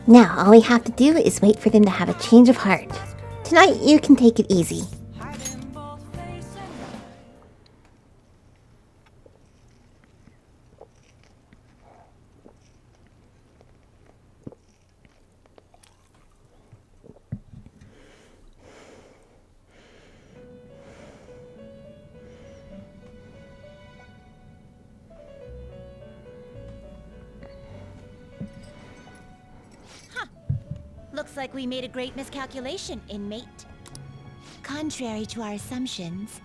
Now, all we have to do is wait for them to have a change of heart. Tonight, you can take it easy. Looks like we made a great miscalculation, inmate. Contrary to our assumptions,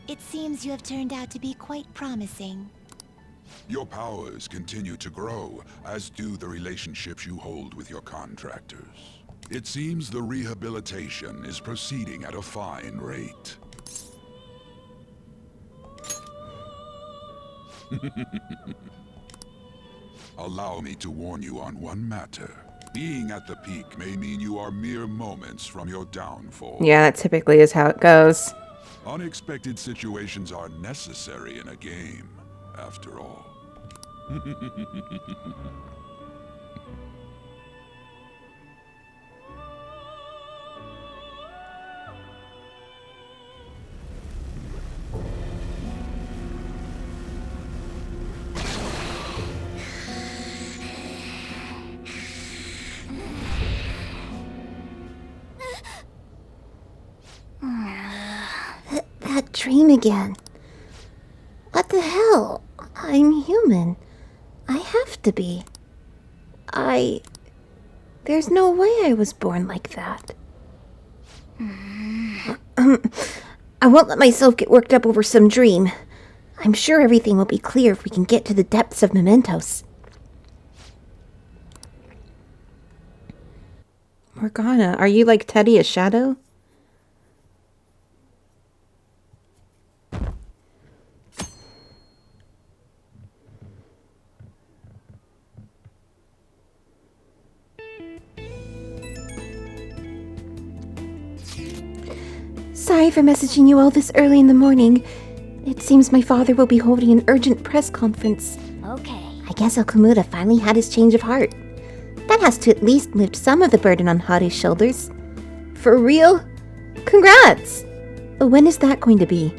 it seems you have turned out to be quite promising. Your powers continue to grow, as do the relationships you hold with your contractors. It seems the rehabilitation is proceeding at a fine rate. Allow me to warn you on one matter. Being at the peak may mean you are mere moments from your downfall. Yeah, that typically is how it goes. Unexpected situations are necessary in a game, after all. That dream again. What the hell? I'm human. I have to be. There's no way I was born like that. I won't let myself get worked up over some dream. I'm sure everything will be clear if we can get to the depths of mementos. Morgana, are you like Teddy, a shadow? Sorry for messaging you all this early in the morning. It seems my father will be holding an urgent press conference. Okay. I guess Okumura finally had his change of heart. That has to at least lift some of the burden on Haru's shoulders. For real? Congrats! When is that going to be?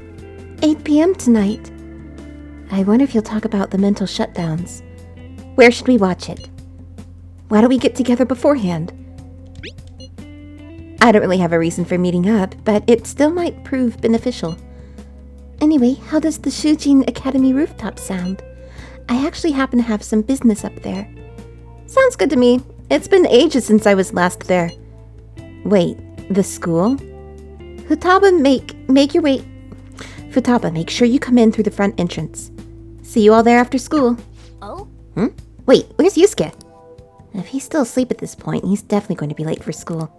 8 p.m. tonight. I wonder if he'll talk about the mental shutdowns. Where should we watch it? Why don't we get together beforehand? I don't really have a reason for meeting up, but it still might prove beneficial. Anyway, how does the Shujin Academy rooftop sound? I actually happen to have some business up there. Sounds good to me. It's been ages since I was last there. Wait, the school? Futaba, make your way. Futaba, make sure you come in through the front entrance. See you all there after school. Oh? Wait, where's Yusuke? If he's still asleep at this point, he's definitely going to be late for school.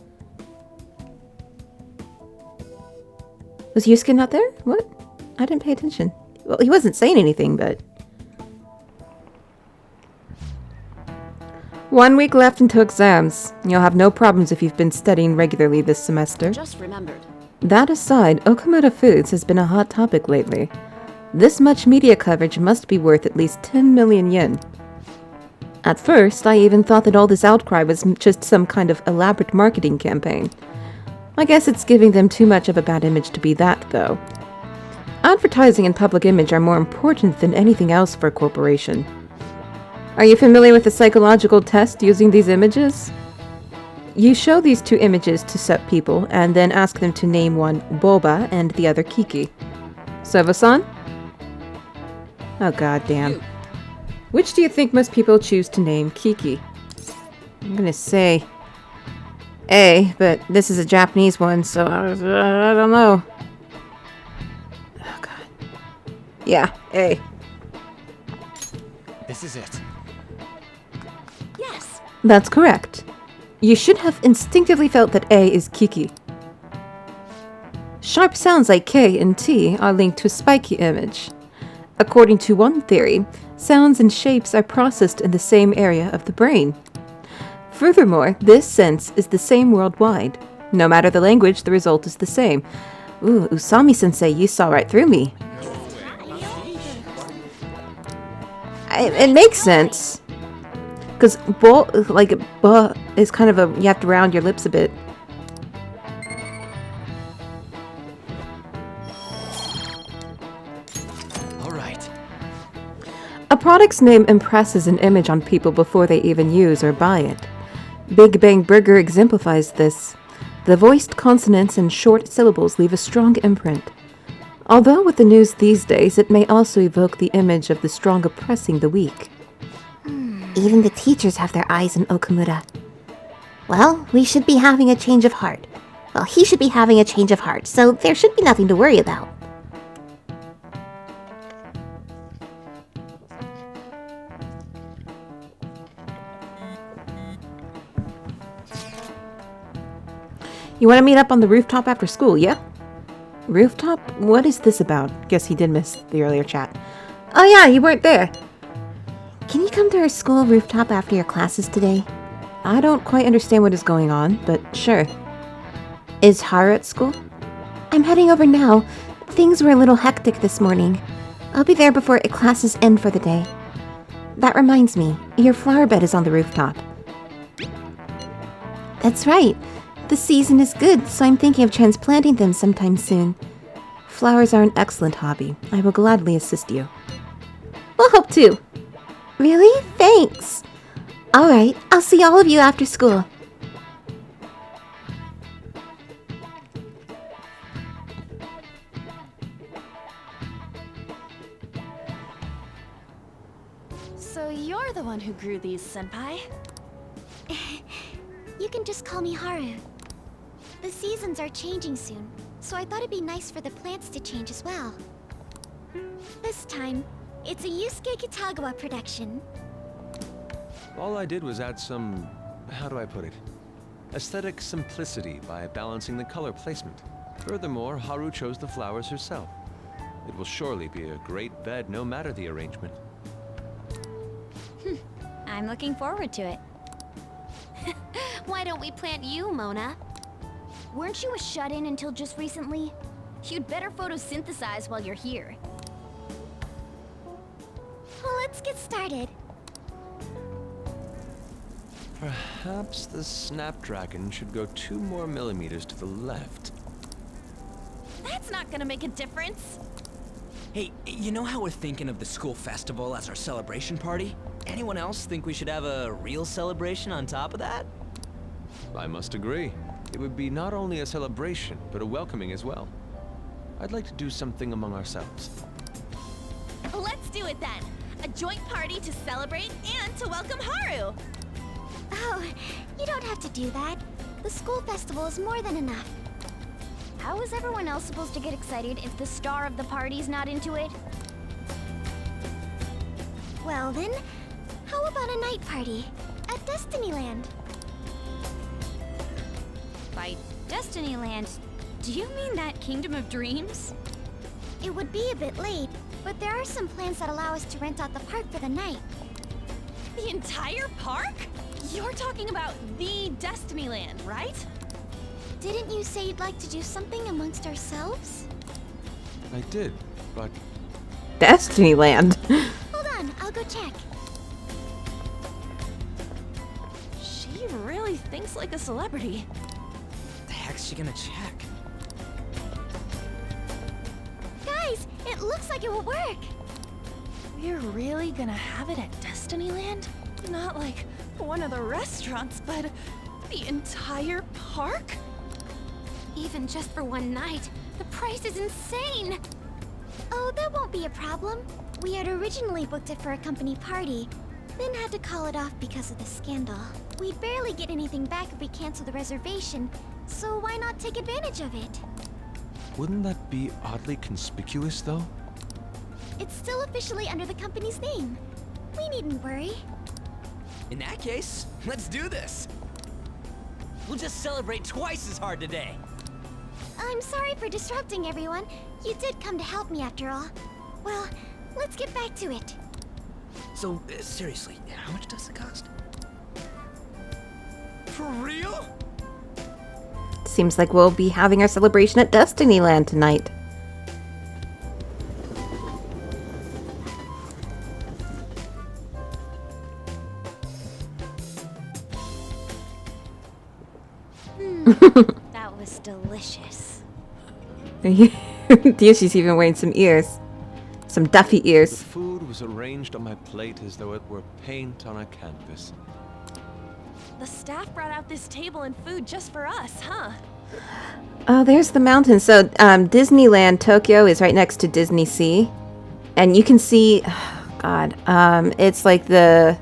Was Yusuke not there? What? I didn't pay attention. Well, he wasn't saying anything, but... 1 week left until exams. You'll have no problems if you've been studying regularly this semester. Just remembered. That aside, Okumura Foods has been a hot topic lately. This much media coverage must be worth at least 10 million yen. At first, I even thought that all this outcry was just some kind of elaborate marketing campaign. I guess it's giving them too much of a bad image to be that, though. Advertising and public image are more important than anything else for a corporation. Are you familiar with the psychological test using these images? You show these two images to set people, and then ask them to name one Boba and the other Kiki. Sova-san? Oh goddamn. Which do you think most people choose to name Kiki? I'm gonna say A, but this is a Japanese one, so I don't know. Oh god. Yeah, A. This is it. Yes. That's correct. You should have instinctively felt that A is Kiki. Sharp sounds like K and T are linked to a spiky image. According to one theory, sounds and shapes are processed in the same area of the brain. Furthermore, this sense is the same worldwide. No matter the language, the result is the same. Ooh, Usami-sensei, you saw right through me. It makes sense. Because bo, like, buh is kind of a, you have to round your lips a bit. All right. A product's name impresses an image on people before they even use or buy it. Big Bang Burger exemplifies this. The voiced consonants and short syllables leave a strong imprint. Although with the news these days, it may also evoke the image of the strong oppressing the weak. Even the teachers have their eyes on Okumura. Well, we should be having a change of heart. Well, he should be having a change of heart, so there should be nothing to worry about. You want to meet up on the rooftop after school, yeah? Rooftop? What is this about? Guess he did miss the earlier chat. Oh yeah, you weren't there. Can you come to our school rooftop after your classes today? I don't quite understand what is going on, but sure. Is Haru at school? I'm heading over now. Things were a little hectic this morning. I'll be there before classes end for the day. That reminds me, your flower bed is on the rooftop. That's right. The season is good, so I'm thinking of transplanting them sometime soon. Flowers are an excellent hobby. I will gladly assist you. We'll hope to. Really? Thanks. Alright, I'll see all of you after school. So you're the one who grew these, Senpai? You can just call me Haru. The seasons are changing soon, so I thought it'd be nice for the plants to change as well. This time, it's a Yusuke Kitagawa production. All I did was add some, how do I put it? Aesthetic simplicity by balancing the color placement. Furthermore, Haru chose the flowers herself. It will surely be a great bed no matter the arrangement. I'm looking forward to it. Why don't we plant you, Mona? Weren't you a shut-in until just recently? You'd better photosynthesize while you're here. Well, let's get started. Perhaps the Snapdragon should go 2 more millimeters to the left. That's not gonna make a difference. Hey, you know how we're thinking of the school festival as our celebration party? Anyone else think we should have a real celebration on top of that? I must agree. It would be not only a celebration, but a welcoming as well. I'd like to do something among ourselves. Let's do it then. A joint party to celebrate and to welcome Haru. Oh, you don't have to do that. The school festival is more than enough. How is everyone else supposed to get excited if the star of the party's not into it? Well then, how about a night party at Destinyland? By Destinyland, do you mean that Kingdom of Dreams? It would be a bit late, but there are some plans that allow us to rent out the park for the night. The entire park? You're talking about the Destinyland, right? Didn't you say you'd like to do something amongst ourselves? I did, but Destinyland. Hold on, I'll go check. She really thinks like a celebrity. The heck's she gonna check? Guys, it looks like it will work. We're really gonna have it at Destinyland? Not like one of the restaurants, but the entire park? Even just for one night, the price is insane! Oh, that won't be a problem. We had originally booked it for a company party, then had to call it off because of the scandal. We'd barely get anything back if we cancel the reservation, so why not take advantage of it? wouldn't that be oddly conspicuous, though? It's still officially under the company's name. We needn't worry. In that case, let's do this. We'll just celebrate twice as hard today. I'm sorry for disrupting everyone. You did come to help me after all. Well, let's get back to it. So, seriously, how much does it cost? For real? Seems like we'll be having our celebration at Destinyland tonight. That was delicious. Yoshi's even wearing some ears. Some Duffy The ears. food was arranged on my plate as though it were paint on a canvas. The staff brought out this table and food just for us, huh? Oh, there's the mountain. So, Disneyland Tokyo is right next to Disney Sea. And you can see, it's like the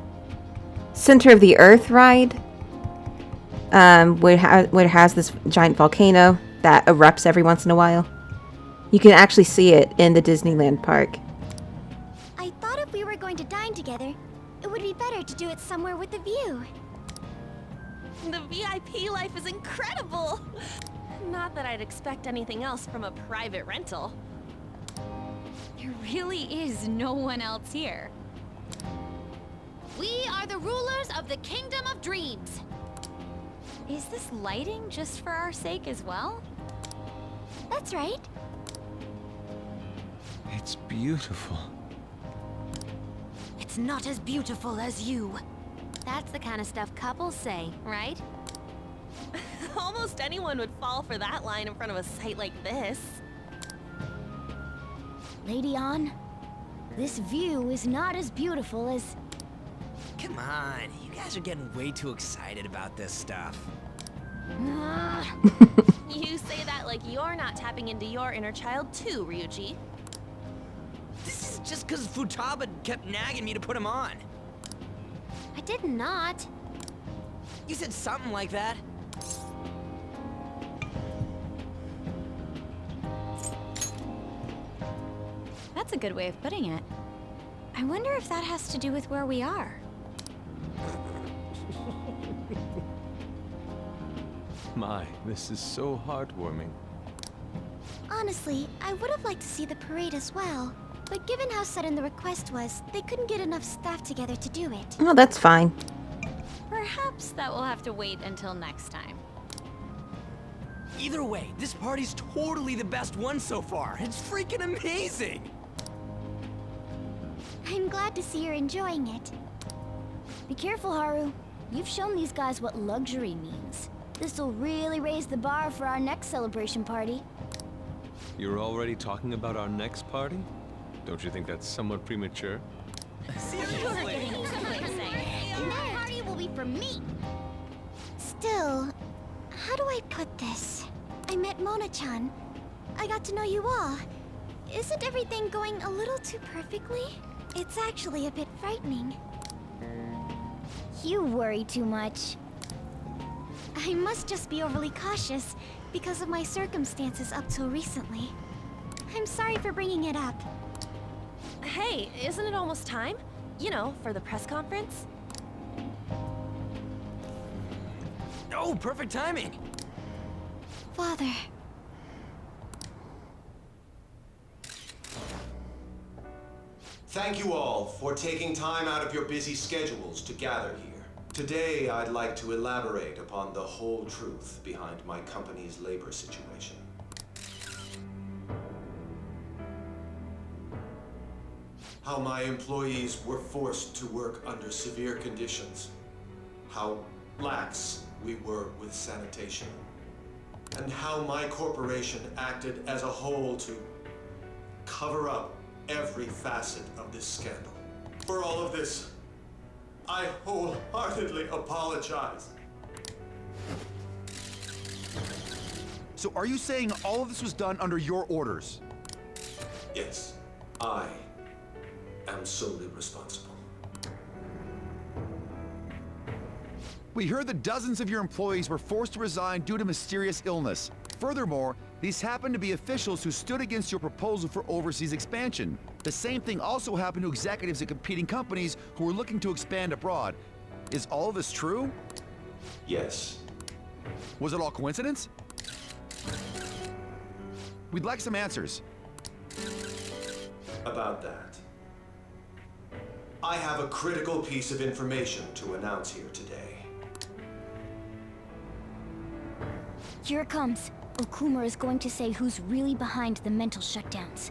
center of the earth ride. Where it has this giant volcano that erupts every once in a while. You can actually see it in the Disneyland park. I thought if we were going to dine together, it would be better to do it somewhere with a view. The VIP life is incredible! Not that I'd expect anything else from a private rental. There really is no one else here. We are the rulers of the Kingdom of Dreams. Is this lighting just for our sake as well? That's right. It's beautiful. It's not as beautiful as you. That's the kind of stuff couples say, right? Almost anyone would fall for that line in front of a site like this. Lady On, this view is not as beautiful as... Come on, you guys are getting way too excited about this stuff. You say that like you're not tapping into your inner child too, Ryuji. This is just because Futaba kept nagging me to put him on. I did not. You said something like that. That's a good way of putting it. I wonder if that has to do with where we are. My, this is so heartwarming. Honestly, I would have liked to see the parade as well. But given how sudden the request was, they couldn't get enough staff together to do it. Oh, that's fine. Perhaps that will have to wait until next time. Either way, this party's totally the best one so far. It's freaking amazing! I'm glad to see you're enjoying it. Be careful, Haru. You've shown these guys what luxury means. This'll really raise the bar for our next celebration party. You're already talking about our next party? Don't you think that's somewhat premature? Seriously? And that party will be for me! Still, how do I put this? I met Mona-chan. I got to know you all. Isn't everything going a little too perfectly? It's actually a bit frightening. You worry too much. I must just be overly cautious because of my circumstances up till recently. I'm sorry for bringing it up. Hey, isn't it almost time? You know, for the press conference? Oh, perfect timing! Father. Thank you all for taking time out of your busy schedules to gather here. Today, I'd like to elaborate upon the whole truth behind my company's labor situation. How my employees were forced to work under severe conditions. How lax we were with sanitation. And how my corporation acted as a whole to cover up every facet of this scandal. For all of this, I wholeheartedly apologize. So are you saying all of this was done under your orders? Yes, I am solely responsible. We heard that dozens of your employees were forced to resign due to mysterious illness. Furthermore, these happened to be officials who stood against your proposal for overseas expansion. The same thing also happened to executives at competing companies who were looking to expand abroad. Is all of this true? Yes. Was it all coincidence? We'd like some answers. About that. I have a critical piece of information to announce here today. Here it comes. Okumura is going to say who's really behind the mental shutdowns.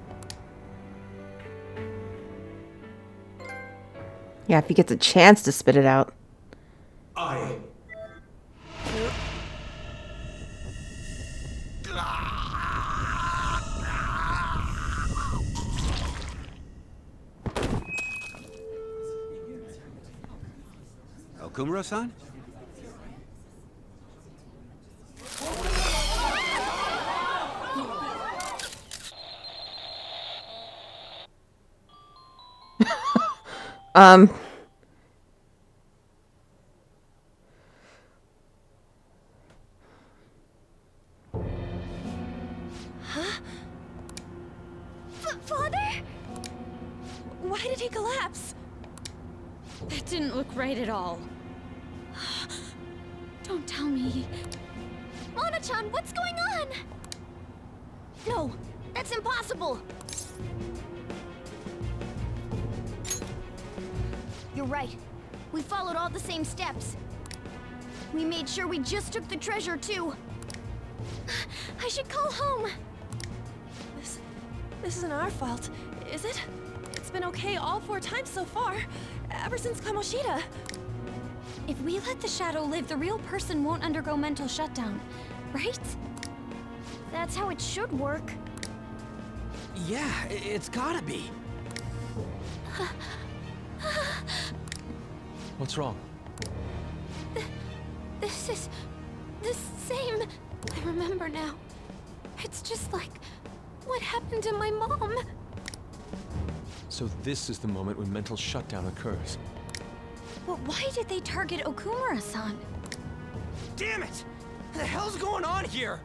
Yeah, if he gets a chance to spit it out. Okumura-san? Father? Why did he collapse? That didn't look right at all. Don't tell me. Mona-chan, what's going on? No, that's impossible. You're right. We followed all the same steps. We made sure we just took the treasure, too. I should call home. This isn't our fault, is it? It's been okay all 4 times so far, ever since Kamoshida. If we let the shadow live, the real person won't undergo mental shutdown, right? That's how it should work. Yeah, it's gotta be. What's wrong? This is the same. I remember now. It's just like what happened to my mom. So this is the moment when mental shutdown occurs. But why did they target Okumura-san? Damn it! What the hell's going on here?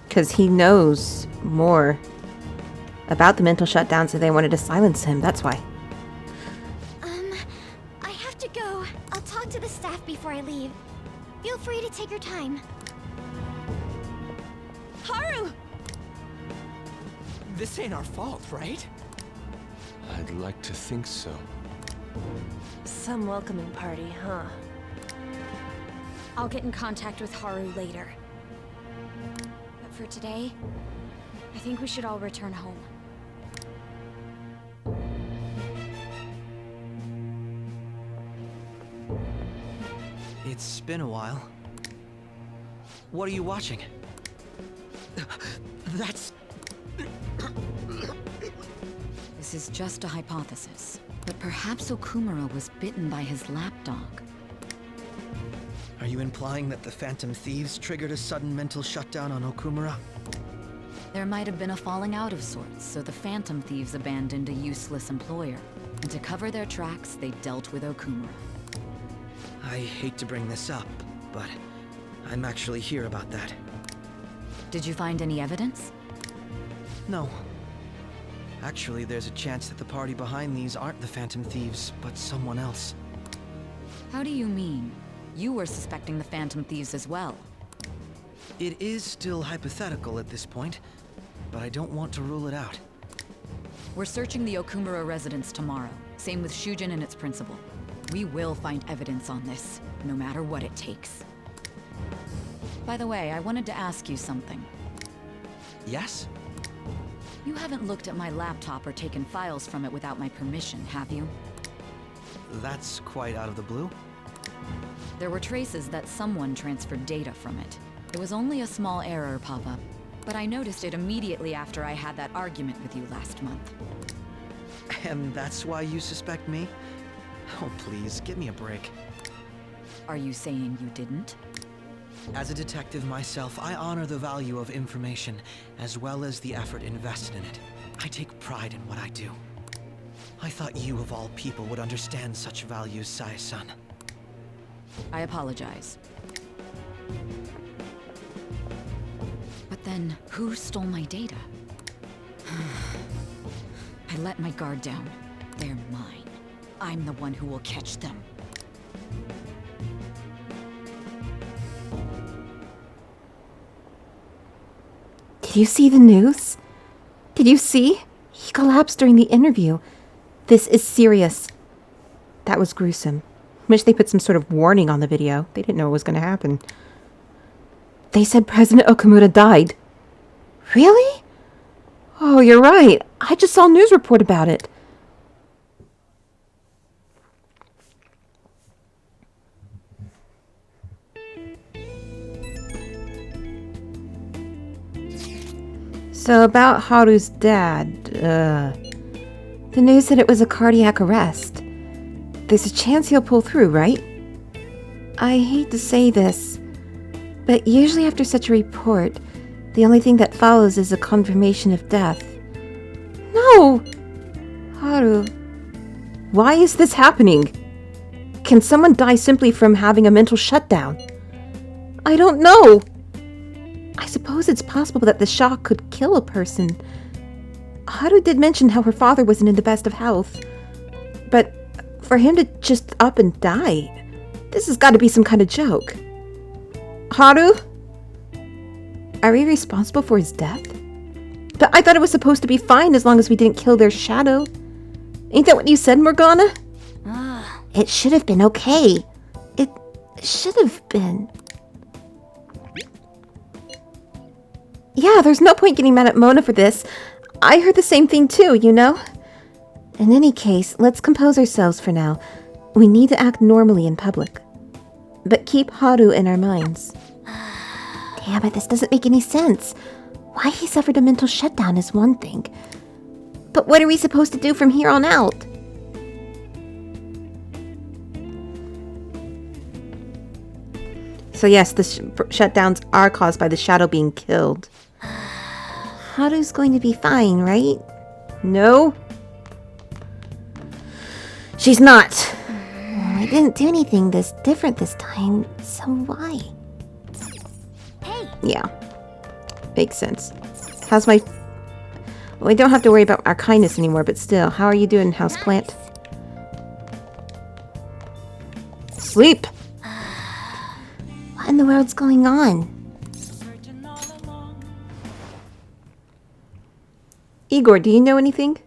Because he knows more about the mental shutdown, so they wanted to silence him. That's why. I have to go. I'll talk to the staff before I leave. Feel free to take your time. Haru! This ain't our fault, right? I'd like to think so. Some welcoming party, huh? I'll get in contact with Haru later. But for today, I think we should all return home. It's been a while. What are you watching? That's... This is just a hypothesis, but perhaps Okumura was bitten by his lapdog. Are you implying that the Phantom Thieves triggered a sudden mental shutdown on Okumura? There might have been a falling out of sorts, so the Phantom Thieves abandoned a useless employer. And to cover their tracks, they dealt with Okumura. I hate to bring this up, but I'm actually here about that. Did you find any evidence? No. Actually, there's a chance that the party behind these aren't the Phantom Thieves, but someone else. How do you mean? You were suspecting the Phantom Thieves as well. It is still hypothetical at this point, but I don't want to rule it out. We're searching the Okumura residence tomorrow. Same with Shujin and its principal. We will find evidence on this, no matter what it takes. By the way, I wanted to ask you something. Yes? You haven't looked at my laptop or taken files from it without my permission, have you? That's quite out of the blue. There were traces that someone transferred data from it. It was only a small error pop-up, but I noticed it immediately after I had that argument with you last month. And that's why you suspect me? Oh, please, give me a break. Are you saying you didn't? As a detective myself, I honor the value of information, as well as the effort invested in it. I take pride in what I do. I thought you, of all people, would understand such values, Sae-san. I apologize. But then, who stole my data? I let my guard down. They're mine. I'm the one who will catch them. Did you see the news? Did you see? He collapsed during the interview. This is serious. That was gruesome. Wish they put some sort of warning on the video. They didn't know what was going to happen. They said President Okumura died. Really? Oh, you're right. I just saw a news report about it. So about Haru's dad, the news said it was a cardiac arrest. There's a chance he'll pull through, right? I hate to say this, but usually after such a report, the only thing that follows is a confirmation of death. No! Haru. Why is this happening? Can someone die simply from having a mental shutdown? I don't know. I suppose it's possible that the shock could kill a person. Haru did mention how her father wasn't in the best of health. But for him to just up and die, this has got to be some kind of joke. Haru? Are we responsible for his death? But I thought it was supposed to be fine as long as we didn't kill their shadow. Ain't that what you said, Morgana? It should have been okay. It should have been. Yeah, there's no point getting mad at Mona for this. I heard the same thing too, you know? In any case, let's compose ourselves for now. We need to act normally in public. But keep Haru in our minds. Damn it, this doesn't make any sense. Why he suffered a mental shutdown is one thing. But what are we supposed to do from here on out? So yes, the shutdowns are caused by the shadow being killed. Haru's going to be fine, right? No. She's not. I didn't do anything this different this time, so why? Hey! Yeah. Makes sense. How's my... Well, we don't have to worry about our kindness anymore, but still. How are you doing, houseplant? Sleep! What in the world's going on? Igor, do you know anything?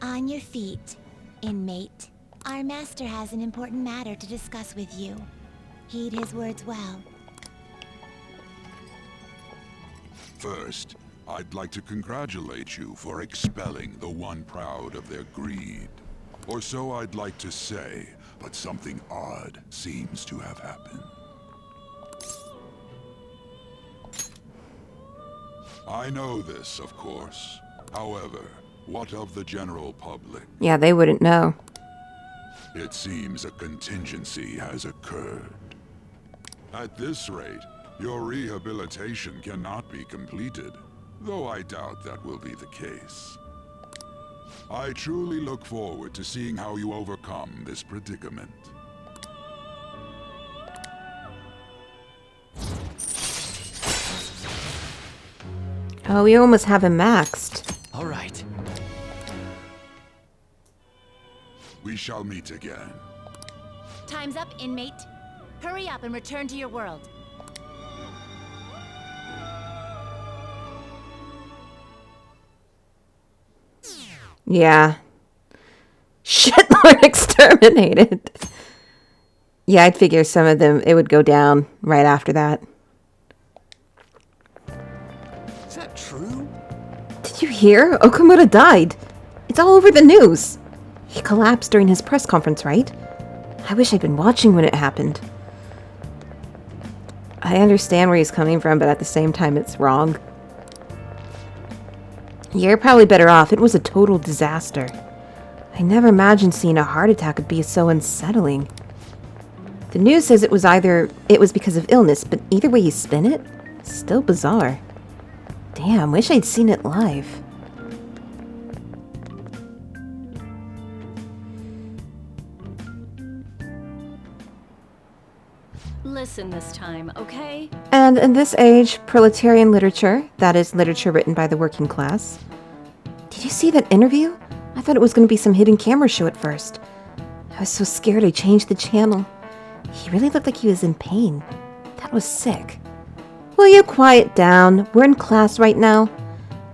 On your feet, inmate. Our master has an important matter to discuss with you. Heed his words well. First, I'd like to congratulate you for expelling the one proud of their greed. Or so I'd like to say, but something odd seems to have happened. I know this, of course. However, what of the general public? Yeah, they wouldn't know. It seems a contingency has occurred. At this rate, your rehabilitation cannot be completed, though I doubt that will be the case. I truly look forward to seeing how you overcome this predicament. Oh, we almost have him maxed. All right. We shall meet again. Time's up, inmate. Hurry up and return to your world. Yeah. Shitlord exterminated. Yeah, I'd figure some of them, it would go down right after that. Is that true? Did you hear? Okumura died. It's all over the news. He collapsed during his press conference, right? I wish I'd been watching when it happened. I understand where he's coming from, but at the same time, it's wrong. You're probably better off. It was a total disaster. I never imagined seeing a heart attack would be so unsettling. The news says it was because of illness, but either way you spin it, still bizarre. Damn, wish I'd seen it live. Listen this time, okay? And in this age, proletarian literature, that is literature written by the working class. Did you see that interview? I thought it was going to be some hidden camera show at first. I was so scared I changed the channel. He really looked like he was in pain. That was sick. Will you quiet down? We're in class right now.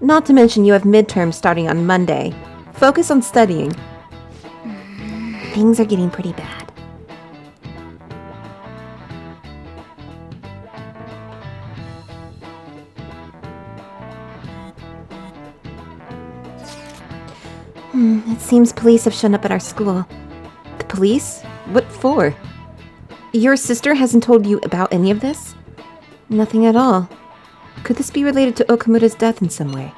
Not to mention you have midterms starting on Monday. Focus on studying. Things are getting pretty bad. It seems police have shown up at our school. The police? What for? Your sister hasn't told you about any of this? Nothing at all. Could this be related to Okumura's death in some way?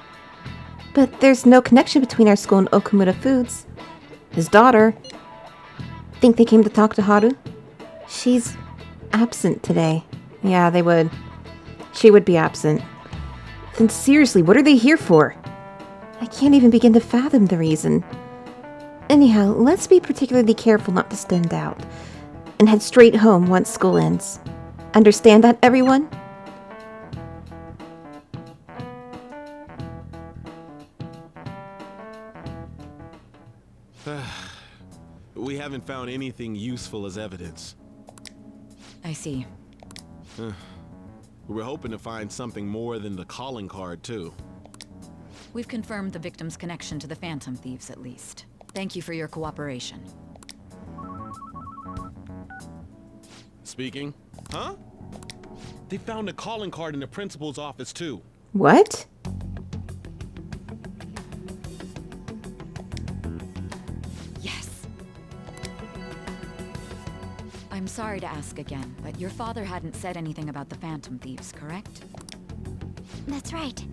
But there's no connection between our school and Okumura Foods. His daughter. Think they came to talk to Haru? She's absent today. Yeah, they would. She would be absent. Then seriously, what are they here for? I can't even begin to fathom the reason. Anyhow, let's be particularly careful not to stand out, and head straight home once school ends. Understand that, everyone? We haven't found anything useful as evidence. I see. We're hoping to find something more than the calling card, too. We've confirmed the victim's connection to the Phantom Thieves, at least. Thank you for your cooperation. Speaking? Huh? They found a calling card in the principal's office, too. What? Yes. I'm sorry to ask again, but your father hadn't said anything about the Phantom Thieves, correct? That's right.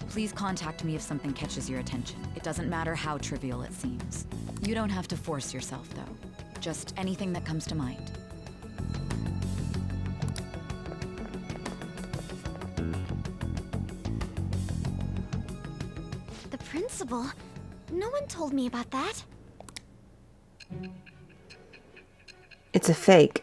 Please contact me if something catches your attention. It doesn't matter how trivial it seems. You don't have to force yourself, though. Just anything that comes to mind. The principal? No one told me about that. It's a fake.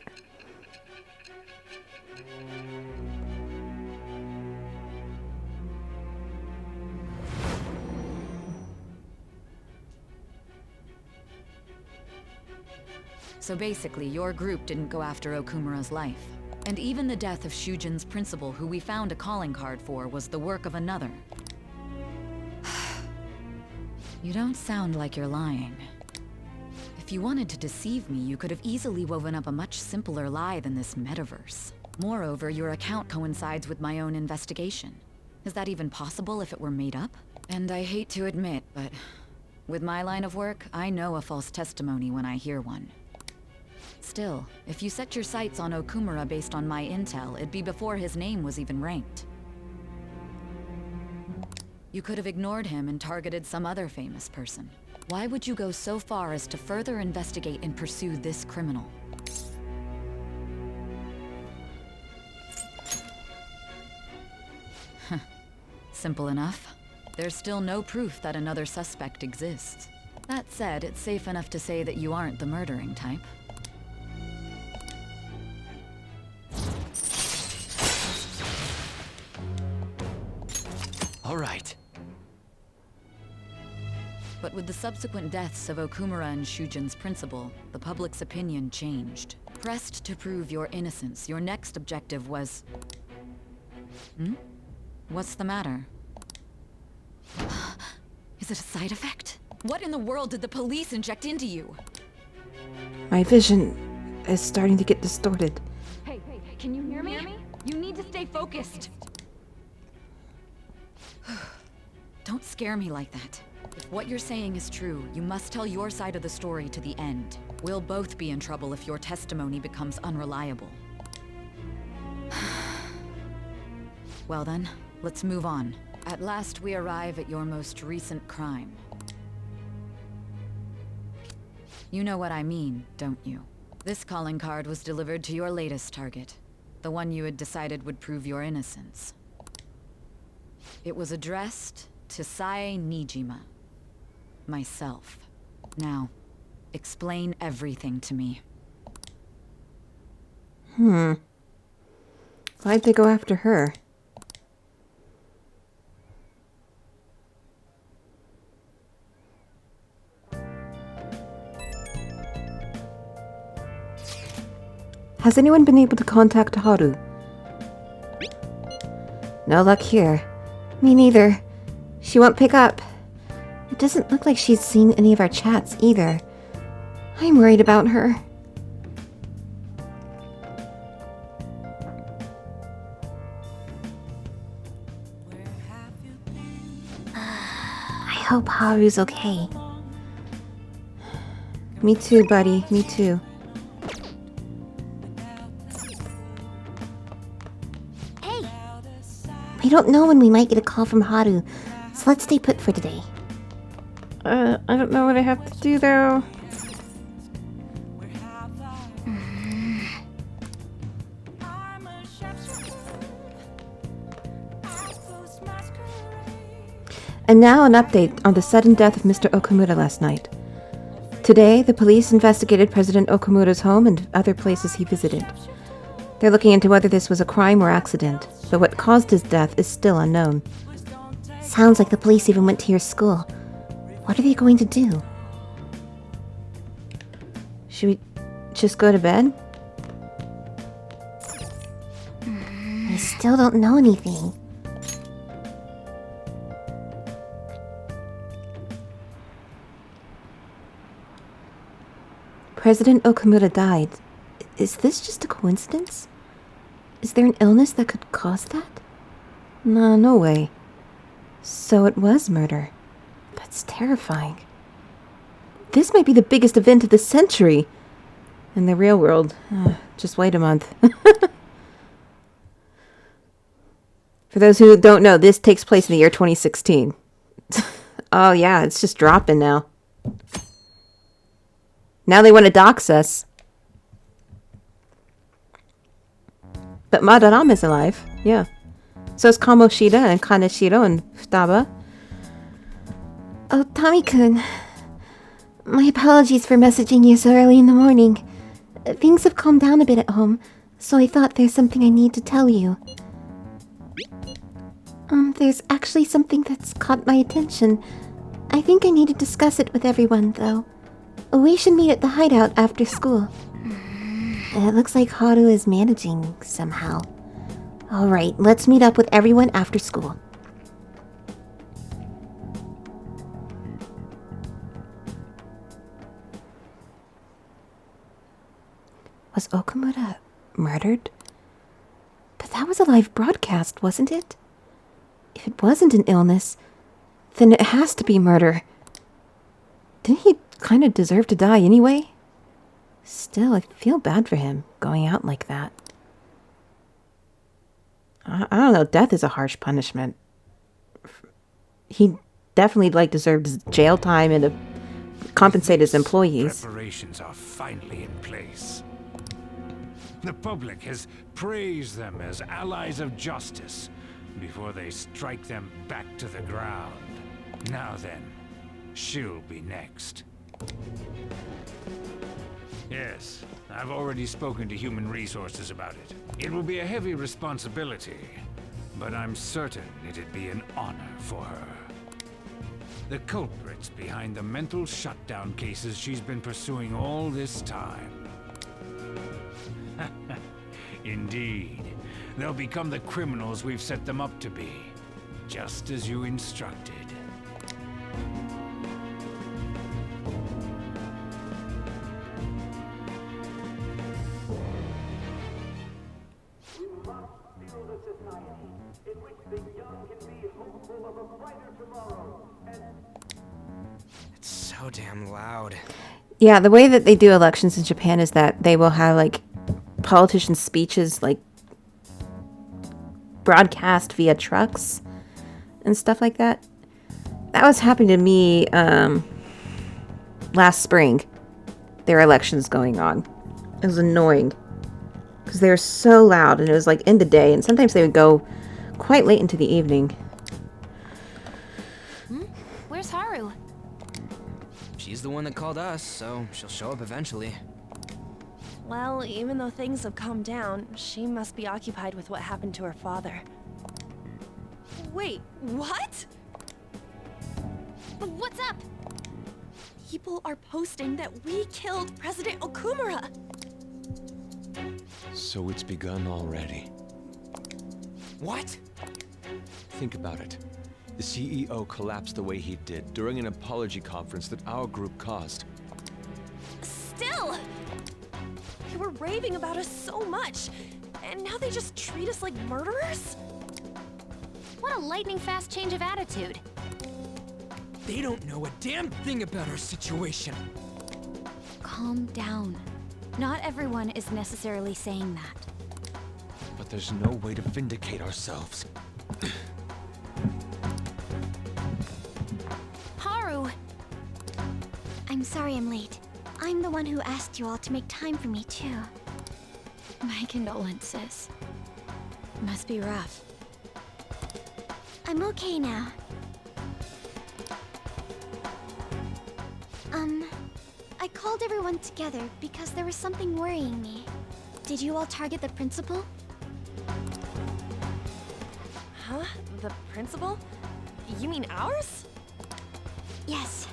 So basically, your group didn't go after Okumura's life. And even the death of Shujin's principal, who we found a calling card for, was the work of another. You don't sound like you're lying. If you wanted to deceive me, you could have easily woven up a much simpler lie than this metaverse. Moreover, your account coincides with my own investigation. Is that even possible if it were made up? And I hate to admit, but with my line of work, I know a false testimony when I hear one. Still, if you set your sights on Okumura based on my intel, it'd be before his name was even ranked. You could have ignored him and targeted some other famous person. Why would you go so far as to further investigate and pursue this criminal? Simple enough. There's still no proof that another suspect exists. That said, it's safe enough to say that you aren't the murdering type. All right. But with the subsequent deaths of Okumura and Shujin's principal, the public's opinion changed. Pressed to prove your innocence, your next objective was... What's the matter? Is it a side effect? What in the world did the police inject into you? My vision is starting to get distorted. Hey, can you hear me? You need to stay focused. Don't scare me like that. If what you're saying is true, you must tell your side of the story to the end. We'll both be in trouble if your testimony becomes unreliable. Well then, let's move on. At last we arrive at your most recent crime. You know what I mean, don't you? This calling card was delivered to your latest target. The one you had decided would prove your innocence. It was addressed to Sae Nijima. Myself. Now, explain everything to me. Why'd they go after her? Has anyone been able to contact Haru? No luck here. Me neither. She won't pick up. It doesn't look like she's seen any of our chats either. I'm worried about her. I hope Haru's okay. Me too, buddy. Me too. don't know when we might get a call from Haru, so let's stay put for today. I don't know what I have to do, though. And now an update on the sudden death of Mr. Okumura last night. Today, the police investigated President Okumura's home and other places he visited. They're looking into whether this was a crime or accident, but what caused his death is still unknown. Sounds like the police even went to your school. What are they going to do? Should we just go to bed? I still don't know anything. President Okumura died. Is this just a coincidence? Is there an illness that could cause that? No way. So it was murder. That's terrifying. This might be the biggest event of the century. In the real world, just wait a month. For those who don't know, this takes place in the year 2016. Oh yeah, it's just dropping now. Now they want to dox us. But Madarame is alive. Yeah. So is Kamoshida and Kaneshiro and Futaba. Oh, Tommy-kun. My apologies for messaging you so early in the morning. Things have calmed down a bit at home, so I thought there's something I need to tell you. There's actually something that's caught my attention. I think I need to discuss it with everyone, though. We should meet at the hideout after school. It looks like Haru is managing somehow. Alright, let's meet up with everyone after school. Was Okumura murdered? But that was a live broadcast, wasn't it? If it wasn't an illness, then it has to be murder. Didn't he kind of deserve to die anyway? Still, I feel bad for him, going out like that. I don't know, death is a harsh punishment. He definitely, deserved jail time and to compensate his employees. Preparations are finally in place. The public has praised them as allies of justice before they strike them back to the ground. Now then, she'll be next. Yes, I've already spoken to Human Resources about it. It will be a heavy responsibility, but I'm certain it'd be an honor for her. The culprits behind the mental shutdown cases she's been pursuing all this time. Indeed, they'll become the criminals we've set them up to be, just as you instructed. It's so damn loud. Yeah, the way that they do elections in Japan is that they will have, politician speeches, broadcast via trucks and stuff like that. That was happening to me, last spring. There were elections going on. It was annoying. Because they were so loud, and it was, in the day, and sometimes they would go quite late into the evening. Where's Haru? She's the one that called us, so she'll show up eventually. Well, even though things have calmed down, she must be occupied with what happened to her father. Wait, what? What's up? People are posting that we killed President Okumura! So it's begun already. What? Think about it. The CEO collapsed the way he did during an apology conference that our group caused. Still! They were raving about us so much, and now they just treat us like murderers? What a lightning-fast change of attitude. They don't know a damn thing about our situation. Calm down. Not everyone is necessarily saying that. But there's no way to vindicate ourselves. sorry I'm late. I'm the one who asked you all to make time for me, too. My condolences. Must be rough. I'm okay now. I called everyone together because there was something worrying me. Did you all target the principal? Huh? The principal? You mean ours? Yes.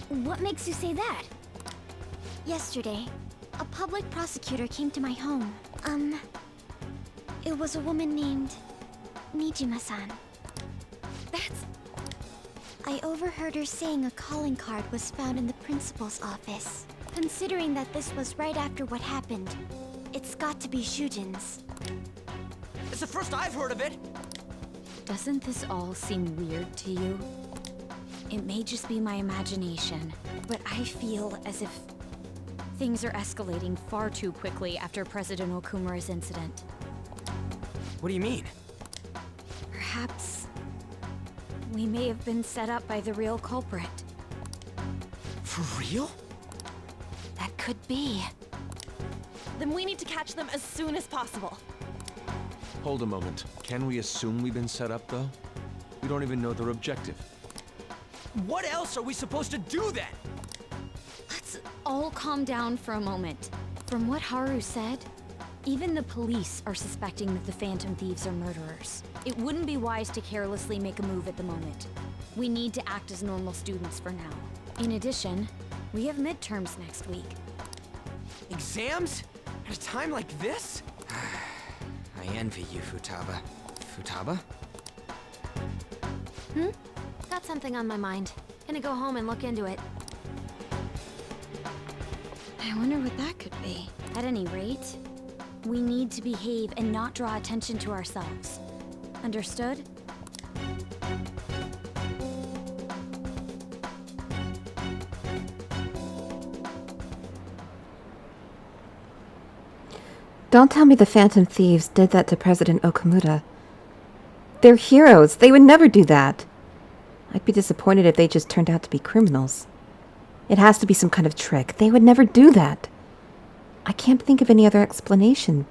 What makes you say that? Yesterday, a public prosecutor came to my home. It was a woman named Nijima-san. That's... I overheard her saying a calling card was found in the principal's office. Considering that this was right after what happened, it's got to be Shujin's. It's the first I've heard of it! Doesn't this all seem weird to you? It may just be my imagination, but I feel as if things are escalating far too quickly after President Okumura's incident. What do you mean? Perhaps we may have been set up by the real culprit. For real? That could be. Then we need to catch them as soon as possible. Hold a moment. Can we assume we've been set up, though? We don't even know their objective. What else are we supposed to do then? Let's all calm down for a moment. From what Haru said, even the police are suspecting that the Phantom Thieves are murderers. It wouldn't be wise to carelessly make a move at the moment. We need to act as normal students for now. In addition, we have midterms next week. Exams? At a time like this? I envy you, Futaba. Futaba? Got something on my mind. Gonna go home and look into it. I wonder what that could be. At any rate, we need to behave and not draw attention to ourselves. Understood? Don't tell me the Phantom Thieves did that to President Okumura. They're heroes. They would never do that. I'd be disappointed if they just turned out to be criminals. It has to be some kind of trick. They would never do that. I can't think of any other explanation.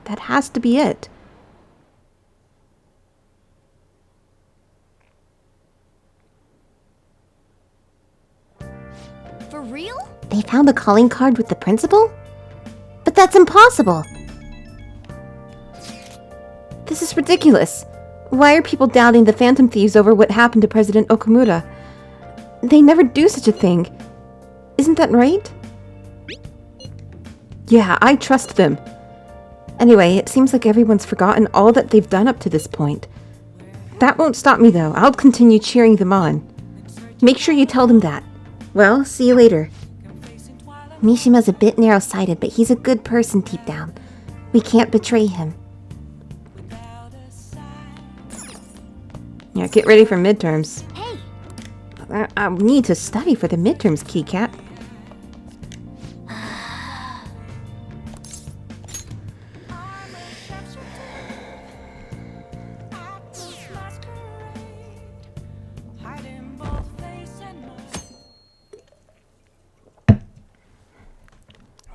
That has to be it. For real? They found a calling card with the principal? But that's impossible! This is ridiculous. Why are people doubting the Phantom Thieves over what happened to President Okumura? They never do such a thing. Isn't that right? Yeah, I trust them. Anyway, it seems like everyone's forgotten all that they've done up to this point. That won't stop me, though. I'll continue cheering them on. Make sure you tell them that. Well, see you later. Mishima's a bit narrow-sighted, but he's a good person deep down. We can't betray him. Yeah, get ready for midterms. Hey! I need to study for the midterms, Keycat.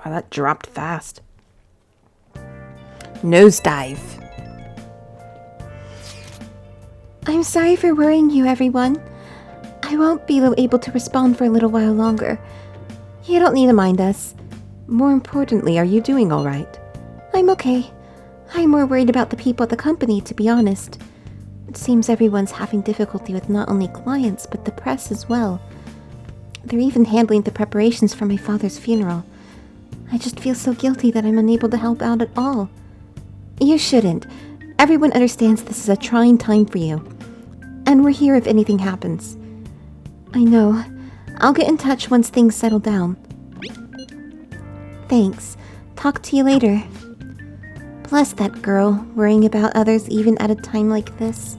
Wow, that dropped fast. Nosedive. I'm sorry for worrying you, everyone. I won't be able to respond for a little while longer. You don't need to mind us. More importantly, are you doing all right? I'm okay. I'm more worried about the people at the company, to be honest. It seems everyone's having difficulty with not only clients, but the press as well. They're even handling the preparations for my father's funeral. I just feel so guilty that I'm unable to help out at all. You shouldn't. Everyone understands this is a trying time for you. And we're here if anything happens. I know. I'll get in touch once things settle down. Thanks. Talk to you later. Bless that girl, worrying about others even at a time like this.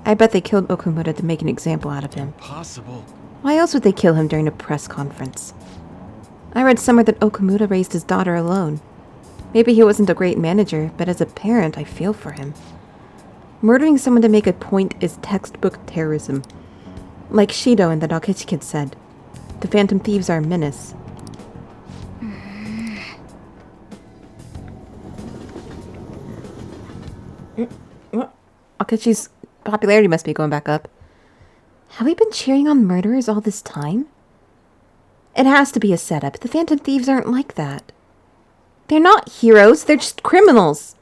I bet they killed Okumura to make an example out of him. Possible. Why else would they kill him during a press conference? I read somewhere that Okumura raised his daughter alone. Maybe he wasn't a great manager, but as a parent, I feel for him. Murdering someone to make a point is textbook terrorism. Like Shido and the Dakichi kid said, the Phantom Thieves are a menace. Akechi's popularity must be going back up. Have we been cheering on murderers all this time? It has to be a setup. The Phantom Thieves aren't like that. They're not heroes, they're just criminals.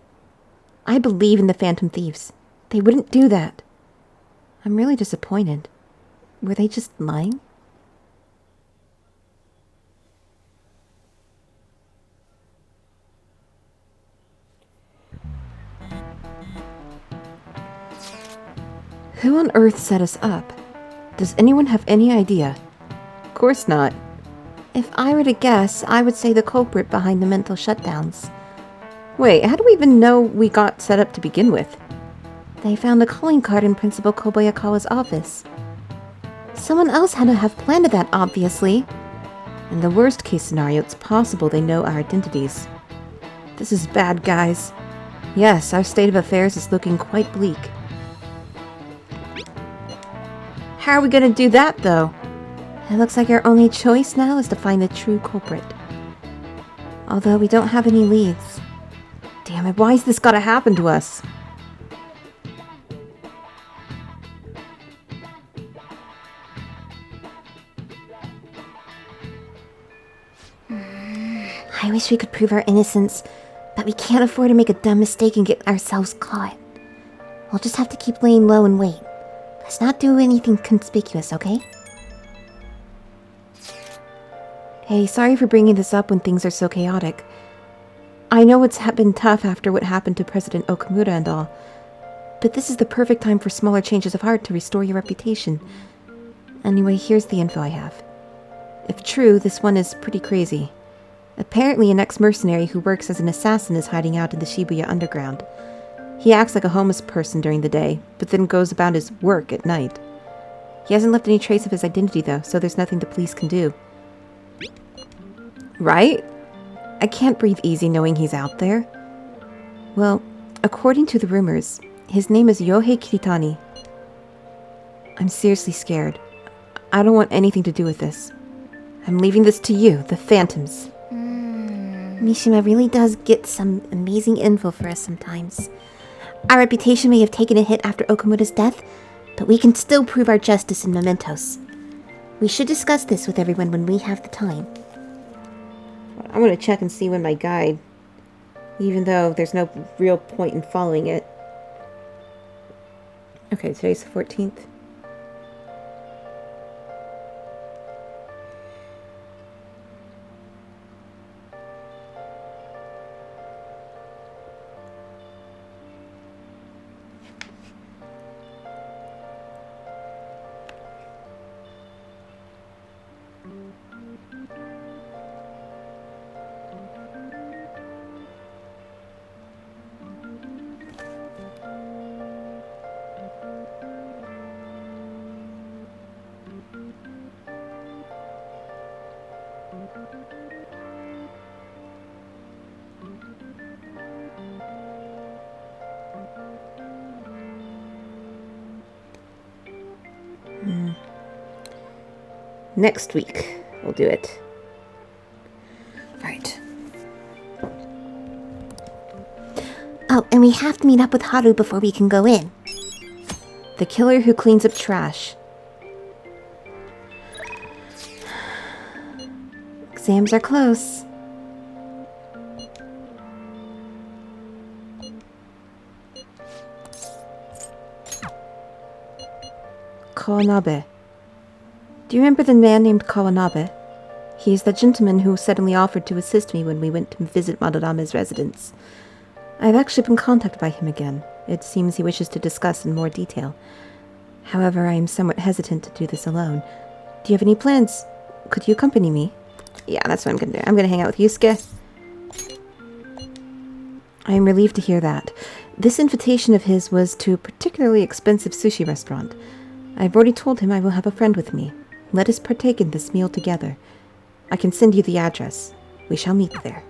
I believe in the Phantom Thieves. They wouldn't do that. I'm really disappointed. Were they just lying? Who on earth set us up? Does anyone have any idea? Of course not. If I were to guess, I would say the culprit behind the mental shutdowns. Wait, how do we even know we got set up to begin with? They found a calling card in Principal Kobayakawa's office. Someone else had to have planned that, obviously. In the worst case scenario, it's possible they know our identities. This is bad, guys. Yes, our state of affairs is looking quite bleak. How are we gonna do that, though? It looks like our only choice now is to find the true culprit. Although we don't have any leads. Damn it, why's this gotta happen to us? I wish we could prove our innocence, but we can't afford to make a dumb mistake and get ourselves caught. We'll just have to keep laying low and wait. Let's not do anything conspicuous, okay? Hey, sorry for bringing this up when things are so chaotic. I know it's been tough after what happened to President Okumura and all, but this is the perfect time for smaller changes of heart to restore your reputation. Anyway, here's the info I have. If true, this one is pretty crazy. Apparently, an ex-mercenary who works as an assassin is hiding out in the Shibuya underground. He acts like a homeless person during the day, but then goes about his work at night. He hasn't left any trace of his identity, though, so there's nothing the police can do. Right? I can't breathe easy knowing he's out there. Well, according to the rumors, his name is Yohei Kiritani. I'm seriously scared. I don't want anything to do with this. I'm leaving this to you, the Phantoms. Mishima really does get some amazing info for us sometimes. Our reputation may have taken a hit after Okumura's death, but we can still prove our justice in mementos. We should discuss this with everyone when we have the time. I'm going to check and see when my guide, even though there's no real point in following it. Okay, today's the 14th. Next week, we'll do it. Right. Oh, and we have to meet up with Haru before we can go in. The killer who cleans up trash. Exams are close. Kawanabe. Do you remember the man named Kawanabe? He is the gentleman who suddenly offered to assist me when we went to visit Madarame's residence. I have actually been contacted by him again. It seems he wishes to discuss in more detail. However, I am somewhat hesitant to do this alone. Do you have any plans? Could you accompany me? Yeah, that's what I'm going to do. I'm going to hang out with Yusuke. I am relieved to hear that. This invitation of his was to a particularly expensive sushi restaurant. I've already told him I will have a friend with me. Let us partake in this meal together. I can send you the address. We shall meet there.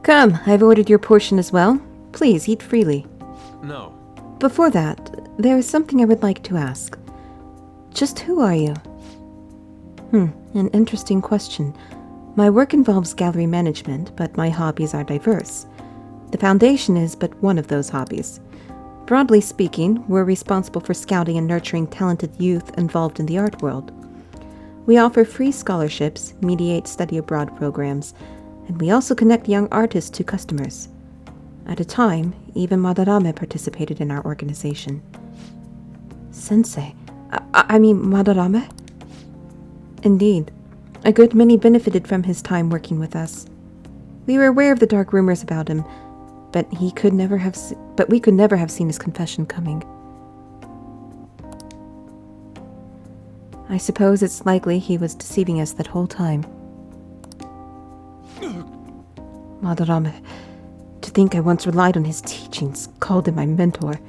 Come, I've ordered your portion as well. Please, eat freely. No. Before that, there is something I would like to ask. Just who are you? An interesting question. My work involves gallery management, but my hobbies are diverse. The Foundation is but one of those hobbies. Broadly speaking, we're responsible for scouting and nurturing talented youth involved in the art world. We offer free scholarships, mediate study abroad programs, and we also connect young artists to customers. At a time, even Madarame participated in our organization. Sensei? I mean Madarame? Indeed. A good many benefited from his time working with us. We were aware of the dark rumors about him, but we could never have seen his confession coming. I suppose it's likely he was deceiving us that whole time. Madarame, to think I once relied on his teachings, called him my mentor.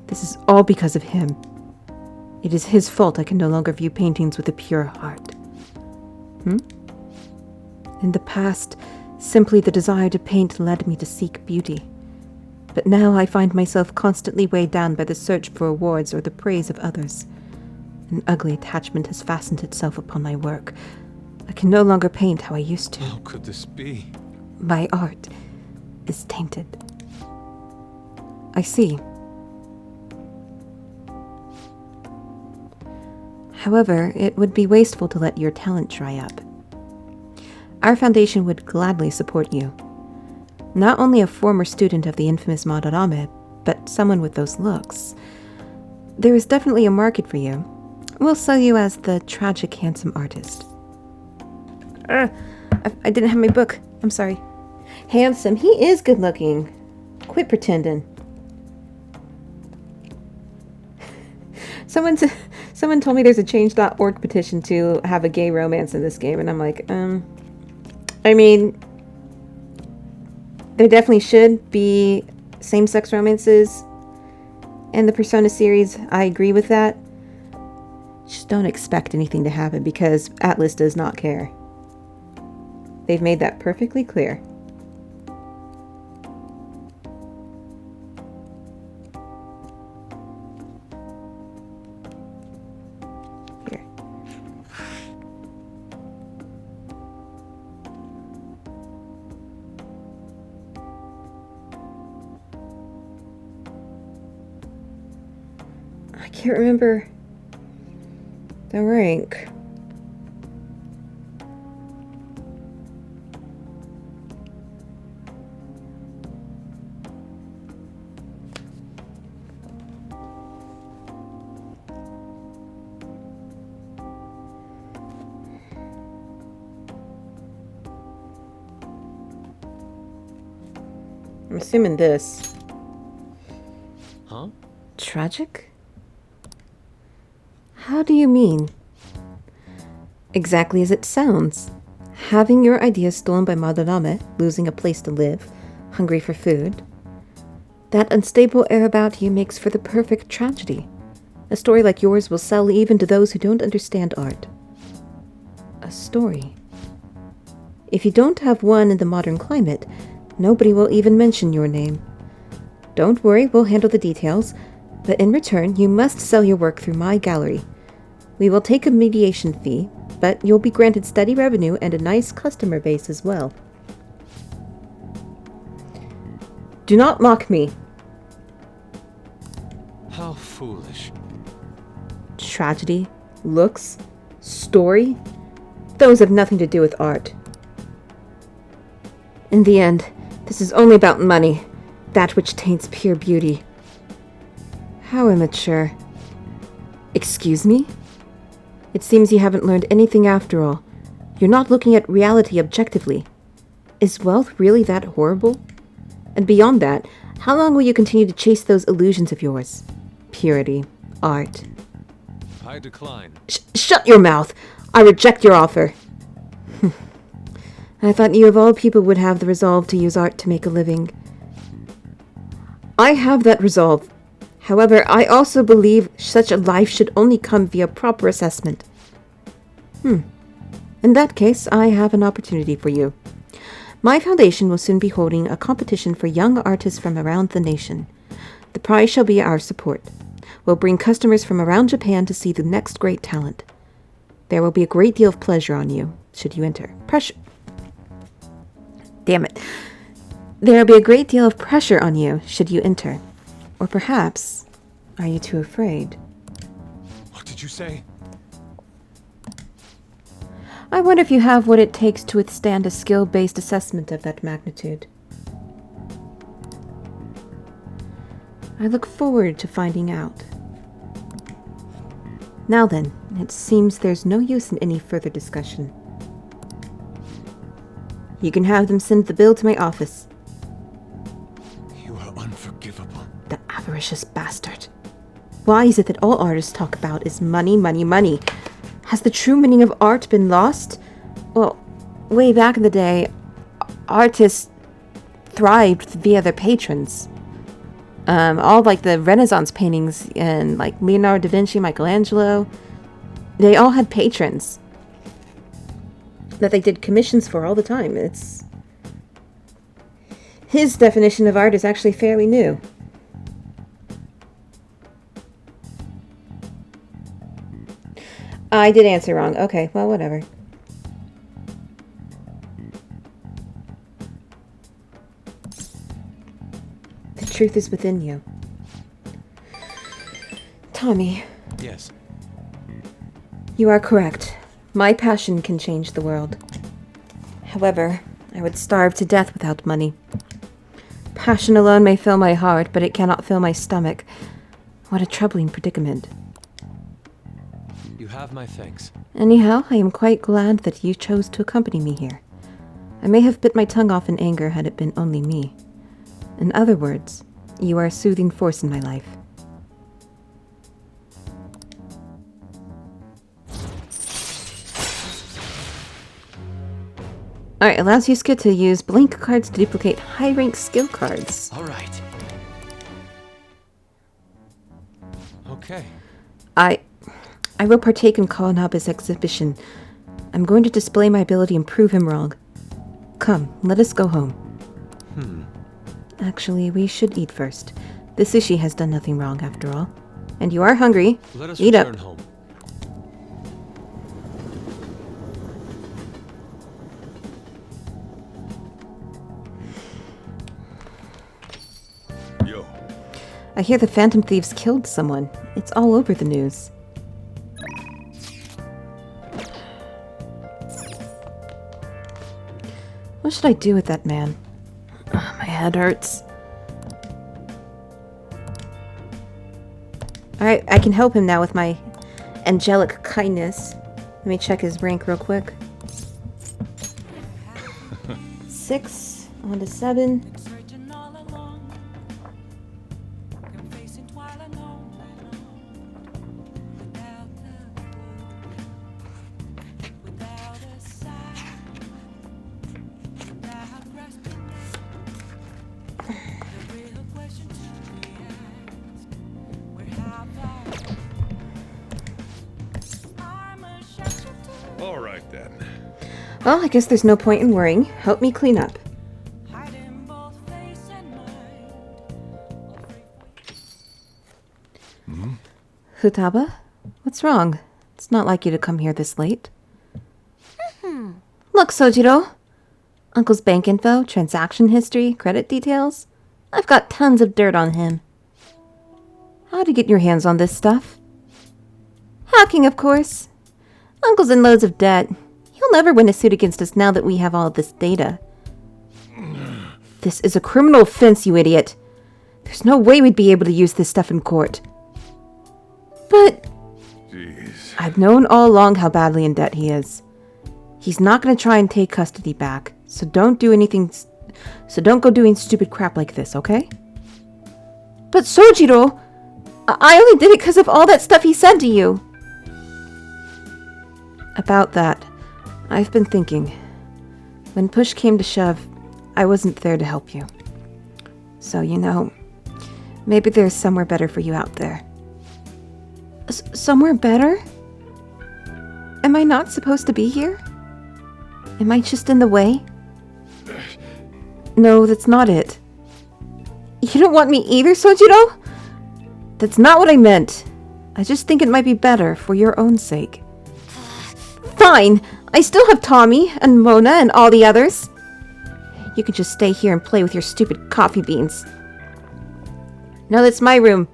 This is all because of him. It is his fault I can no longer view paintings with a pure heart. In the past, simply the desire to paint led me to seek beauty. But now I find myself constantly weighed down by the search for awards or the praise of others. An ugly attachment has fastened itself upon my work. I can no longer paint how I used to. How could this be? My art is tainted. I see. However, it would be wasteful to let your talent dry up. Our foundation would gladly support you. Not only a former student of the infamous Madarame, but someone with those looks. There is definitely a market for you. We'll sell you as the tragic handsome artist. I didn't have my book. I'm sorry. Handsome. He is good looking. Quit pretending. Someone told me there's a change.org petition to have a gay romance in this game, and I'm like, I mean, there definitely should be same-sex romances in the Persona series. I agree with that. Just don't expect anything to happen because Atlus does not care. They've made that perfectly clear. Here. I can't remember the rank. I'm assuming this. Huh? Tragic? How do you mean? Exactly as it sounds. Having your ideas stolen by Madarame, losing a place to live, hungry for food. That unstable air about you makes for the perfect tragedy. A story like yours will sell even to those who don't understand art. A story. If you don't have one in the modern climate, nobody will even mention your name. Don't worry, we'll handle the details, but in return, you must sell your work through my gallery. We will take a mediation fee, but you'll be granted steady revenue and a nice customer base as well. Do not mock me. How foolish. Tragedy, looks, story, those have nothing to do with art. In the end, this is only about money, that which taints pure beauty. How immature. Excuse me? It seems you haven't learned anything after all. You're not looking at reality objectively. Is wealth really that horrible? And beyond that, how long will you continue to chase those illusions of yours? Purity, art. I decline. Shut your mouth! I reject your offer. I thought you of all people would have the resolve to use art to make a living. I have that resolve. However, I also believe such a life should only come via proper assessment. In that case, I have an opportunity for you. My foundation will soon be holding a competition for young artists from around the nation. The prize shall be our support. We'll bring customers from around Japan to see the next great talent. There will be a great deal of pleasure on you, should you enter. Pressure. Damn it. There will be a great deal of pressure on you, should you enter. Or perhaps, are you too afraid? What did you say? I wonder if you have what it takes to withstand a skill-based assessment of that magnitude. I look forward to finding out. Now then, it seems there's no use in any further discussion. You can have them send the bill to my office. You are unforgivable. The avaricious bastard. Why is it that all artists talk about is money, money, money? Has the true meaning of art been lost? Well, way back in the day, artists thrived via their patrons. All like the Renaissance paintings and like Leonardo da Vinci, Michelangelo, they all had patrons that they did commissions for all the time. It's his definition of art is actually fairly new. I did answer wrong. Okay, well, whatever. The truth is within you. Tommy. Yes. You are correct. My passion can change the world. However, I would starve to death without money. Passion alone may fill my heart, but it cannot fill my stomach. What a troubling predicament. You have my thanks. Anyhow, I am quite glad that you chose to accompany me here. I may have bit my tongue off in anger had it been only me. In other words, you are a soothing force in my life. Alright, allows Yusuke to use blank cards to duplicate high-rank skill cards. Alright. Okay. I will partake in Kawanabe's exhibition. I'm going to display my ability and prove him wrong. Come, let us go home. Actually, we should eat first. The sushi has done nothing wrong after all. And you are hungry. Let us Eat return up. home. Yo. I hear the Phantom Thieves killed someone. It's all over the news. What should I do with that man? Ugh, my head hurts. Alright, I can help him now with my angelic kindness. Let me check his rank real quick. 6 on to 7. All right then. Well, I guess there's no point in worrying. Help me clean up. Futaba? What's wrong? It's not like you to come here this late. Look, Sojiro. Uncle's bank info, transaction history, credit details. I've got tons of dirt on him. How'd you get your hands on this stuff? Hacking, of course. Uncle's in loads of debt. He'll never win a suit against us now that we have all of this data. This is a criminal offense, you idiot. There's no way we'd be able to use this stuff in court. But Jeez. I've known all along how badly in debt he is. He's not going to try and take custody back, so don't go doing stupid crap like this, okay? But Sojiro, I only did it because of all that stuff he said to you. About that, I've been thinking. When push came to shove, I wasn't there to help you. So, you know, maybe there's somewhere better for you out there. Somewhere better? Am I not supposed to be here? Am I just in the way? No, that's not it. You don't want me either, Sojiro? That's not what I meant. I just think it might be better for your own sake. Fine! I still have Tommy, and Mona, and all the others. You can just stay here and play with your stupid coffee beans. No, that's my room.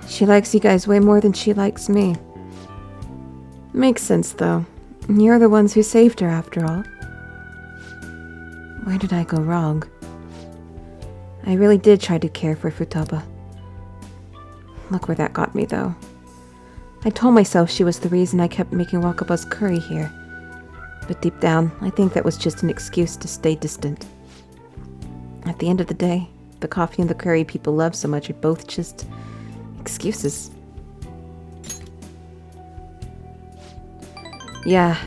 She likes you guys way more than she likes me. Makes sense, though. You're the ones who saved her, after all. Where did I go wrong? I really did try to care for Futaba. Look where that got me, though. I told myself she was the reason I kept making Wakaba's curry here. But deep down, I think that was just an excuse to stay distant. At the end of the day, the coffee and the curry people love so much are both just excuses. Yeah,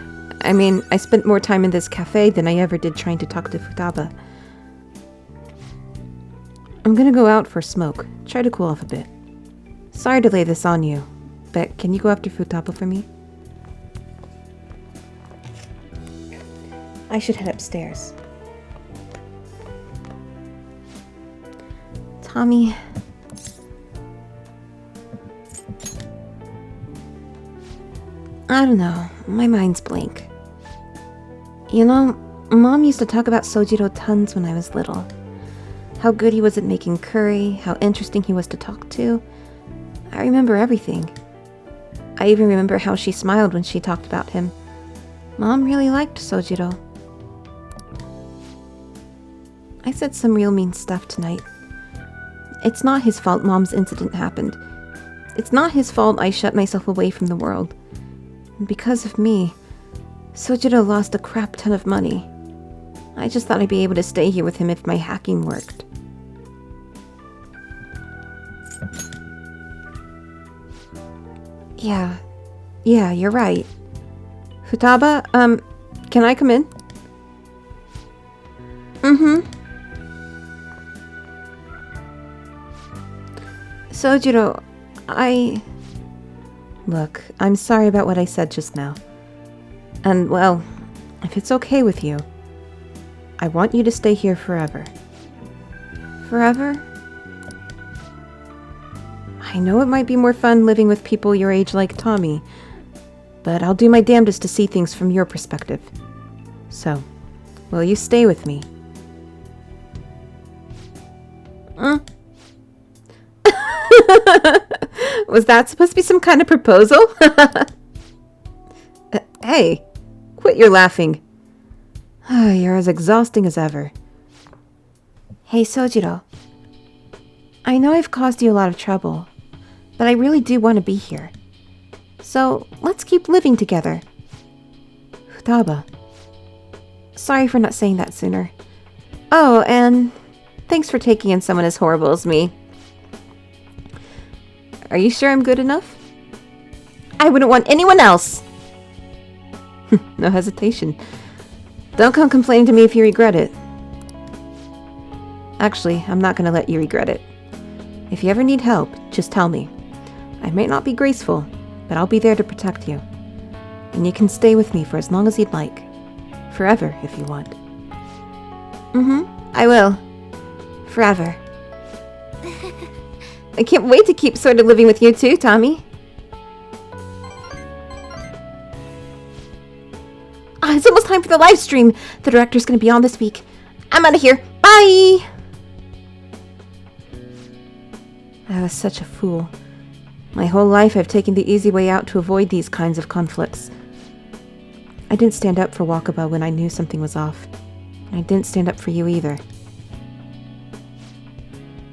I mean, I spent more time in this cafe than I ever did trying to talk to Futaba. I'm gonna go out for a smoke, try to cool off a bit. Sorry to lay this on you, but can you go after Futaba for me? I should head upstairs. Tommy... I don't know, my mind's blank. You know, Mom used to talk about Sojiro tons when I was little. How good he was at making curry, how interesting he was to talk to. I remember everything. I even remember how she smiled when she talked about him. Mom really liked Sojiro. I said some real mean stuff tonight. It's not his fault Mom's incident happened. It's not his fault I shut myself away from the world. And because of me, Sojiro lost a crap ton of money. I just thought I'd be able to stay here with him if my hacking worked. Yeah, you're right. Futaba, can I come in? Sojiro, Look, I'm sorry about what I said just now. And, well, if it's okay with you, I want you to stay here forever. Forever? I know it might be more fun living with people your age like Tommy, but I'll do my damnedest to see things from your perspective. So, will you stay with me? Was that supposed to be some kind of proposal? Hey, quit your laughing. You're as exhausting as ever. Hey, Sojiro. I know I've caused you a lot of trouble, but I really do want to be here. So, let's keep living together. Futaba. Sorry for not saying that sooner. Oh, and thanks for taking in someone as horrible as me. Are you sure I'm good enough? I wouldn't want anyone else! No hesitation. Don't come complaining to me if you regret it. Actually, I'm not gonna let you regret it. If you ever need help, just tell me. I may not be graceful, but I'll be there to protect you. And you can stay with me for as long as you'd like. Forever, if you want. I will. Forever. I can't wait to keep sort of living with you too, Tommy. It's almost time for the live stream. The director's gonna be on this week. I'm out of here. Bye! I was such a fool. My whole life I've taken the easy way out to avoid these kinds of conflicts. I didn't stand up for Wakaba when I knew something was off. And I didn't stand up for you either.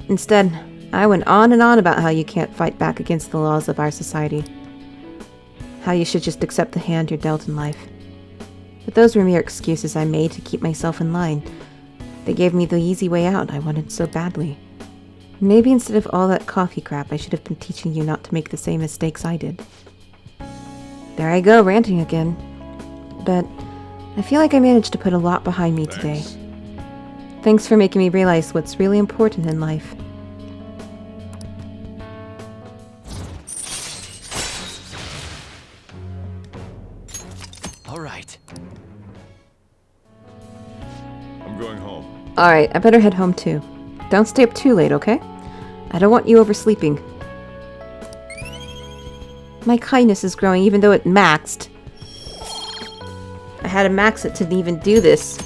Instead, I went on and on about how you can't fight back against the laws of our society. How you should just accept the hand you're dealt in life. But those were mere excuses I made to keep myself in line. They gave me the easy way out I wanted so badly. Maybe instead of all that coffee crap, I should have been teaching you not to make the same mistakes I did. There I go, ranting again. But I feel like I managed to put a lot behind me today. Thanks for making me realize what's really important in life. All right. Alright, I better head home too. Don't stay up too late, okay? I don't want you oversleeping. My kindness is growing even though it maxed. I had to max it to even do this.